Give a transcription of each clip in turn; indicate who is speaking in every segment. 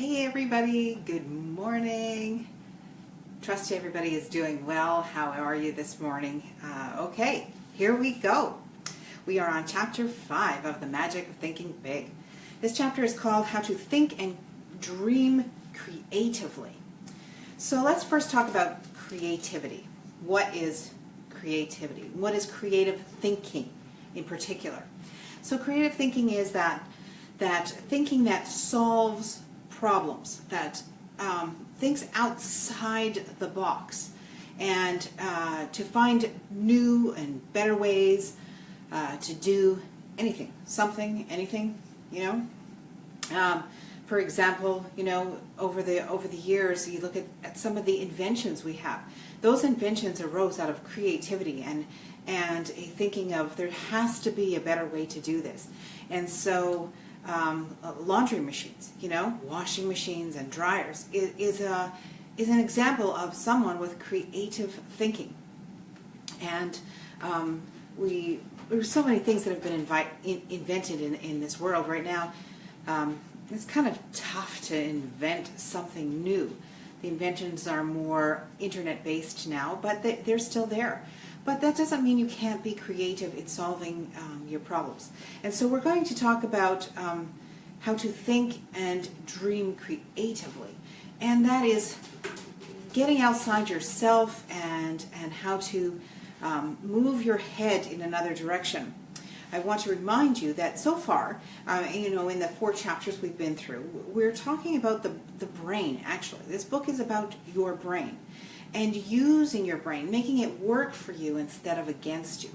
Speaker 1: Hey everybody, good morning. Trust everybody is doing well. How are you this morning? Okay, here we go. We are on chapter 5 of The Magic of Thinking Big. This chapter is called How to Think and Dream Creatively. So let's first talk about creativity. What is creativity? What is creative thinking in particular? So creative thinking is that thinking that solves problems, that thinks outside the box, and to find new and better ways to do anything, something, anything, for example, over the years, you look at some of the inventions we have. Those inventions arose out of creativity and a thinking of there has to be a better way to do this. And so laundry machines, washing machines and dryers is an example of someone with creative thinking. And there's so many things that have been invented in this world right now. It's kind of tough to invent something new. The inventions are more internet-based now, but they're still there. But that doesn't mean you can't be creative in solving your problems. And so we're going to talk about how to think and dream creatively. And that is getting outside yourself and how to move your head in another direction. I want to remind you that so far, in the 4 chapters we've been through, we're talking about the brain, actually. This book is about your brain and using your brain, making it work for you instead of against you.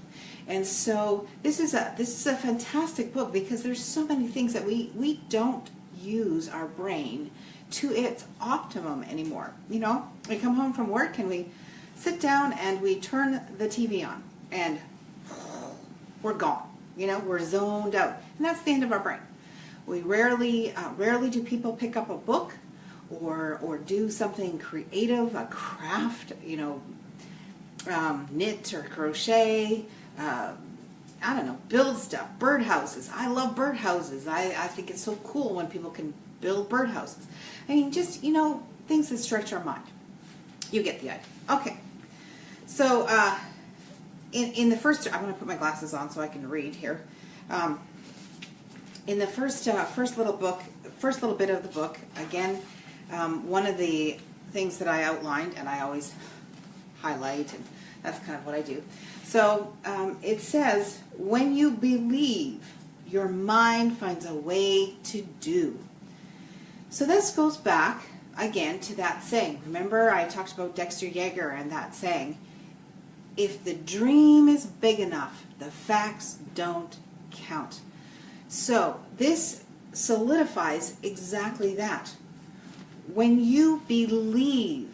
Speaker 1: And so this is a fantastic book because there's so many things that we don't use our brain to its optimum anymore. We come home from work and we sit down and we turn the TV on and we're gone. We're zoned out, and that's the end of our brain. We rarely do people pick up a book or do something creative, a craft, knit or crochet, build stuff, birdhouses. I love birdhouses. I think it's so cool when people can build birdhouses. Just, things that stretch our mind. You get the idea. Okay. So, in the first, I'm going to put my glasses on so I can read here. In the first little bit of the book, again, one of the things that I outlined, and I always highlight, and that's kind of what I do. So it says, when you believe, your mind finds a way to do. So this goes back, again, to that saying. Remember, I talked about Dexter Yeager and that saying, if the dream is big enough, the facts don't count. So this solidifies exactly that. When you believe,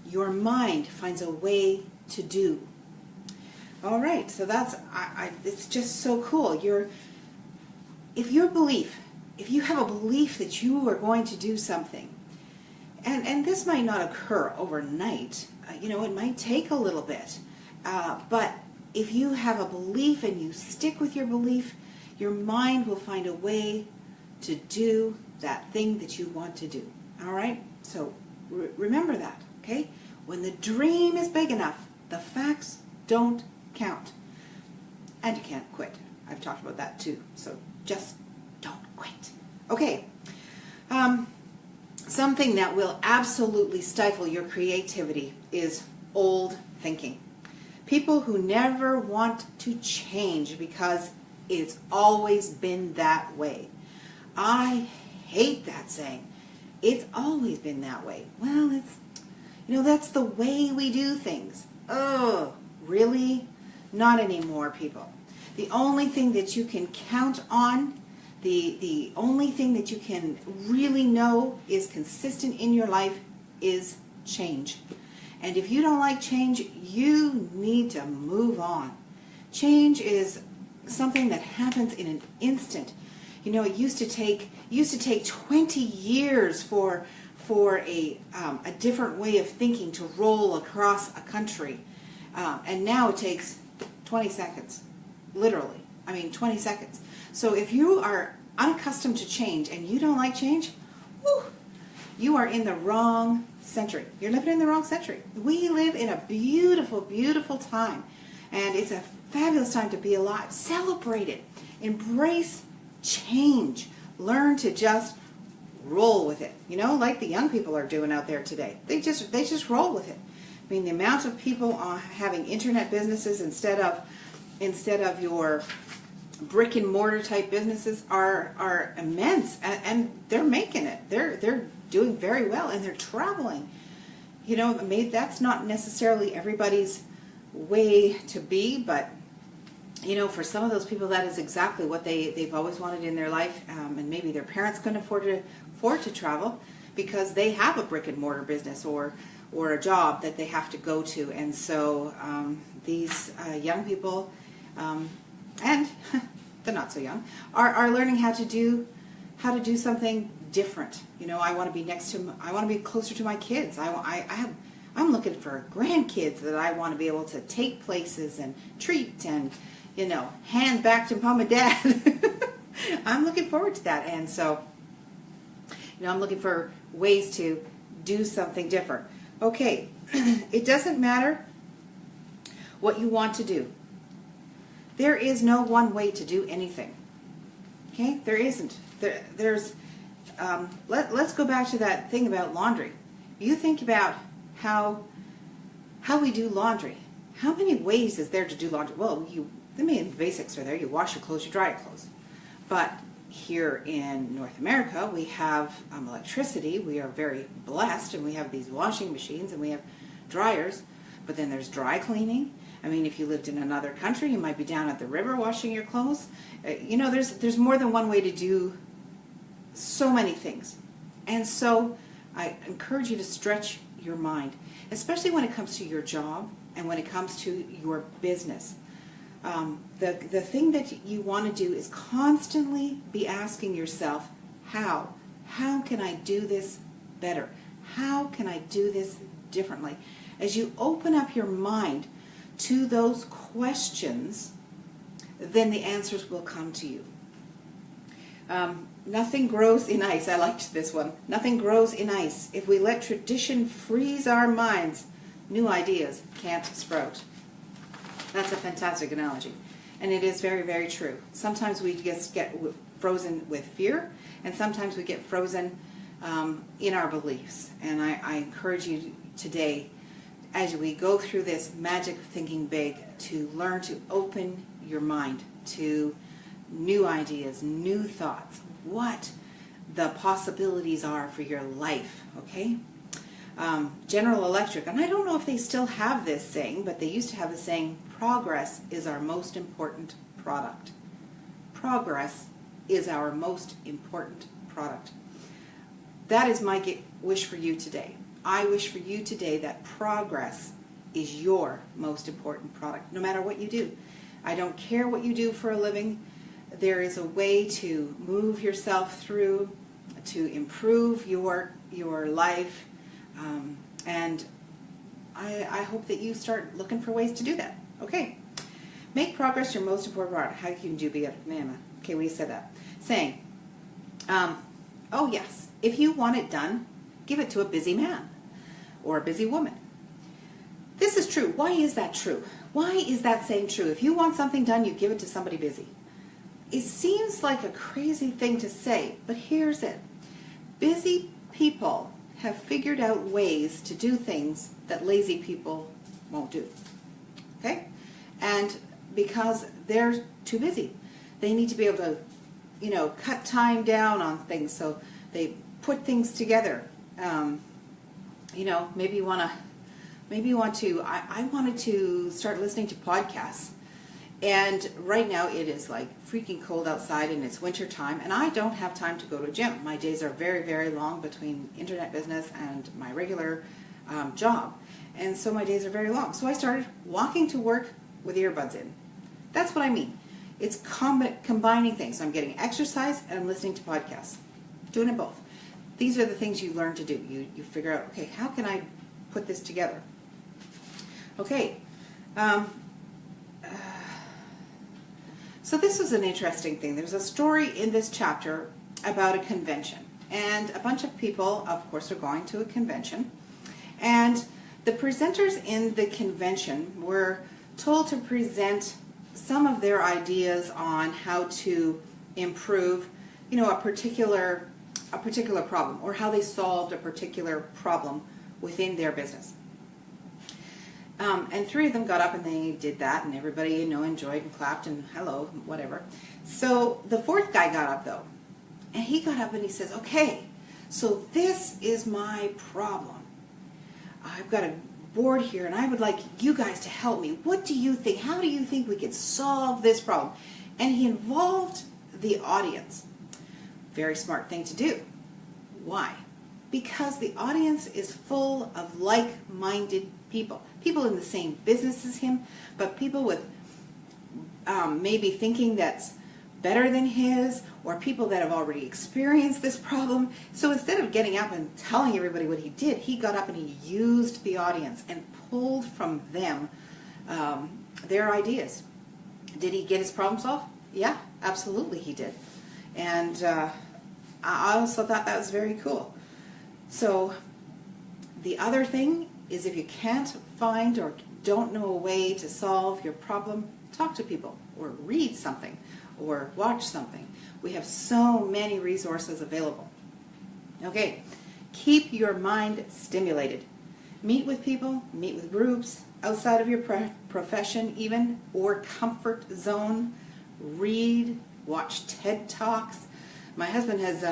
Speaker 1: your mind finds a way to do. All right, so that's it's just so cool. If you have a belief that you are going to do something, and this might not occur overnight, it might take a little bit. But if you have a belief and you stick with your belief, your mind will find a way to do that thing that you want to do. All right? So remember that, okay? When the dream is big enough, the facts don't count. And you can't quit. I've talked about that too. So just don't quit. Okay. Something that will absolutely stifle your creativity is old thinking. People who never want to change because it's always been that way. I hate that saying. It's always been that way. Well, that's the way we do things. Oh, really? Not anymore, people. The only thing that you can count on, the only thing that you can really know is consistent in your life is change. And if you don't like change, you need to move on. Change is something that happens in an instant. It used to take 20 years for a different way of thinking to roll across a country. And now it takes 20 seconds. Literally. 20 seconds. So if you are unaccustomed to change and you don't like change, whew, you are in the wrong century. You're living in the wrong century. We live in a beautiful, beautiful time. And it's a fabulous time to be alive. Celebrate it. Embrace change. Learn to just roll with it. You know, like the young people are doing out there today. They just roll with it. I mean, the amount of people having internet businesses instead of your brick and mortar type businesses are immense, and they're making it. They're doing very well, and they're traveling. You know, maybe that's not necessarily everybody's way to be, but you know, for some of those people, that is exactly what they've always wanted in their life, and maybe their parents couldn't afford to travel because they have a brick and mortar business or a job that they have to go to, and so these young people, and they're not so young, are learning how to do something different. You know, I want to be closer to my kids. I'm looking for grandkids that I want to be able to take places and treat and, you know, hand back to mom and dad. I'm looking forward to that, and so, you know, I'm looking for ways to do something different. Okay, it doesn't matter what you want to do. There is no one way to do anything. Okay, there isn't. Let's go back to that thing about laundry. You think about how we do laundry. How many ways is there to do laundry? Well, the main basics are there. You wash your clothes, you dry your clothes. But here in North America, we have electricity. We are very blessed, and we have these washing machines, and we have dryers. But then there's dry cleaning. I mean, if you lived in another country, you might be down at the river washing your clothes. You know, there's more than one way to do so many things. And so I encourage you to stretch your mind, especially when it comes to your job and when it comes to your business. The thing that you want to do is constantly be asking yourself, how can I do this better? How can I do this differently? As you open up your mind to those questions, then the answers will come to you. Nothing grows in ice. I liked this one. Nothing grows in ice. If we let tradition freeze our minds, new ideas can't sprout. That's a fantastic analogy. And it is very, very true. Sometimes we just get frozen with fear, and sometimes we get frozen in our beliefs. And I encourage you today, as we go through this magic thinking big, to learn to open your mind to new ideas, new thoughts, what the possibilities are for your life, okay? General Electric, and I don't know if they still have this saying, but they used to have the saying, progress is our most important product. Progress is our most important product. That is my wish for you today. I wish for you today that progress is your most important product, no matter what you do. I don't care what you do for a living. There is a way to move yourself through, to improve your life, and I hope that you start looking for ways to do that. Okay. Make progress your most important product. How can you be a banana? Okay, we said that. Saying, oh yes, if you want it done, give it to a busy man or a busy woman. This is true. Why is that true? Why is that saying true? If you want something done, you give it to somebody busy. It seems like a crazy thing to say, but here's it. Busy people have figured out ways to do things that lazy people won't do. Okay? And because they're too busy, they need to be able to, you know, cut time down on things, so they put things together. You know, maybe you want to, I wanted to start listening to podcasts. And right now it is like freaking cold outside, and it's winter time, and I don't have time to go to a gym. My days are very, very long between internet business and my regular job. And so my days are very long. So I started walking to work with earbuds in. That's what I mean. It's combining things. I'm getting exercise and I'm listening to podcasts. Doing it both. These are the things you learn to do. You figure out, okay, how can I put this together? Okay. So this was an interesting thing. There's a story in this chapter about a convention. and a bunch of people, of course, are going to a convention. And the presenters in the convention were told to present some of their ideas on how to improve, a particular problem, or how they solved a particular problem within their business. And three of them got up and they did that, and everybody, enjoyed and clapped and hello, whatever. So the fourth guy got up though, and he got up and he says, okay, so this is my problem. I've got a board here and I would like you guys to help me. What do you think? How do you think we could solve this problem? And he involved the audience. Very smart thing to do. Why? Because the audience is full of like-minded people. People in the same business as him, but people with maybe thinking that's better than his, or people that have already experienced this problem. So instead of getting up and telling everybody what he did, he got up and he used the audience and pulled from them their ideas. Did he get his problem solved? Yeah, absolutely he did. And I also thought that was very cool. So the other thing is, if you can't find or don't know a way to solve your problem, talk to people or read something or watch something. We have so many resources available. Okay, keep your mind stimulated. Meet with people, meet with groups outside of your profession even, or comfort zone. Read, watch TED Talks. My husband has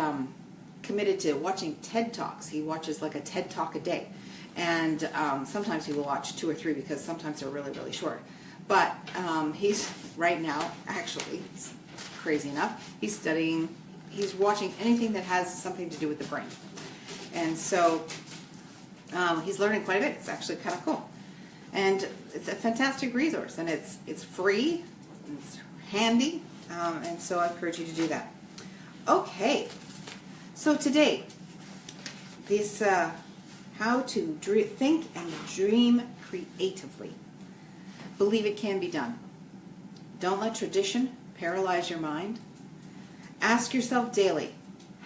Speaker 1: committed to watching TED Talks. He watches like a TED Talk a day. And sometimes he will watch 2 or 3 because sometimes they're really, really short. But he's, right now, actually, it's crazy enough, he's watching anything that has something to do with the brain. And so he's learning quite a bit. It's actually kind of cool. And it's a fantastic resource. And it's free, it's handy, and so I encourage you to do that. Okay, so today, this how to think and dream creatively. Believe it can be done. Don't let tradition paralyze your mind. Ask yourself daily,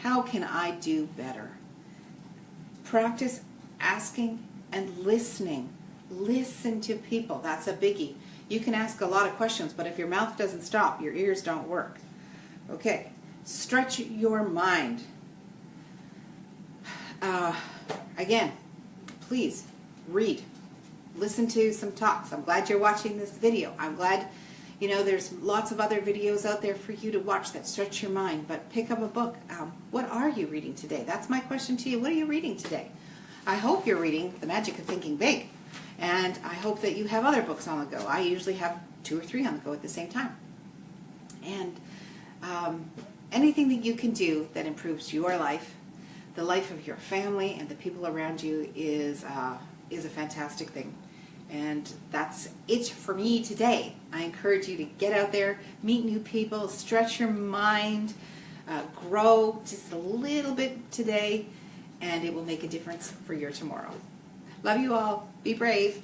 Speaker 1: how can I do better? Practice asking and listening. Listen to people. That's a biggie. You can ask a lot of questions, but if your mouth doesn't stop, your ears don't work. Okay, stretch your mind. Again, please read. Listen to some talks. I'm glad you're watching this video. I'm glad, there's lots of other videos out there for you to watch that stretch your mind, but pick up a book. What are you reading today? That's my question to you. What are you reading today? I hope you're reading The Magic of Thinking Big, and I hope that you have other books on the go. I usually have 2 or 3 on the go at the same time. And anything that you can do that improves your life, the life of your family, and the people around you is a fantastic thing. And that's it for me today. I encourage you to get out there, meet new people, stretch your mind, grow just a little bit today, and it will make a difference for your tomorrow. Love you all. Be brave.